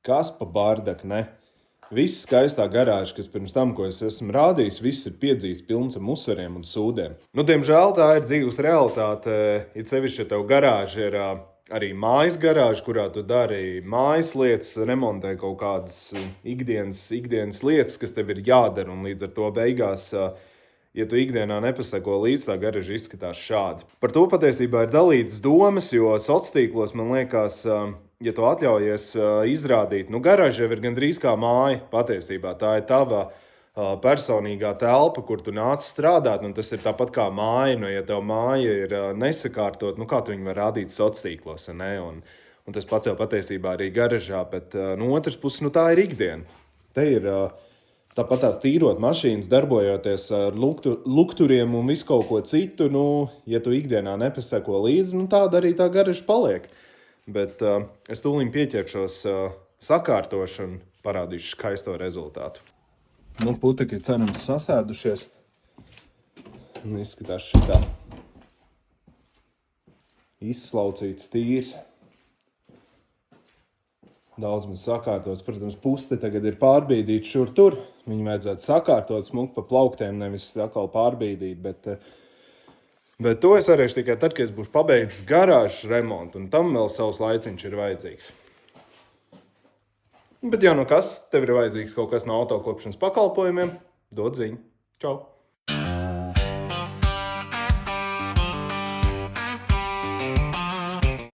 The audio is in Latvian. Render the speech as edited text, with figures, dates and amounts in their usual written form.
Kas pa bardak, ne? Viss skaistā garāža, kas pirms tam, ko es esmu rādījis, viss ir piedzīs pilns ar museriem un sūdiem. Diemžēl tā ir dzīves realitāte. It sevišķi, ja tev garāža ir arī mājas garāža, kurā tu dari mājas lietas, remontē kaut kādas ikdienas lietas, kas tev ir jādara, un līdz ar to beigās, ja tu ikdienā nepaseko līdz, tā garaža izskatās šādi. Par to patiesībā ir dalītas domas, jo sociālos tīklos, man liekas, ja tu atļaujies izrādīt, garaža jau ir gandrīz kā māja patiesībā. Tā ir tava personīgā telpa, kur tu nāc strādāt, un tas ir tāpat kā māja. Ja tev māja ir nesakārtot, kā tu viņu var rādīt sociālos tīklos, ne? Un tas pats jau patiesībā arī garažā, bet no otras puses, tā ir ikdiena. Te ir tāpat tās tīrot mašīnas, darbojoties ar lukturiem un visu kaut ko citu. Ja tu ikdienā nepaseko līdzi, tāda arī tā garaža paliek. Bet es tūlīt pieķeršos sakārtošu un parādīšu skaisto rezultātu. Putekļi cerams sasēdušies. Izskatās šitā. Izslaucīts tīrs. Daudz maz sakārtots. Protams, puste tagad ir pārbīdīta šur tur. Viņu vajadzētu sakārtot smuki pa plauktiem, nevis atkal pārbīdīt, Bet to es varēšu tikai tad, kad es būšu pabeidzis garāžas remontu, un tam vēl savs laiciņš ir vajadzīgs. Bet ja kas, tev ir vajadzīgs kaut kas no autokopšanas pakalpojumiem, dod ziņu. Čau!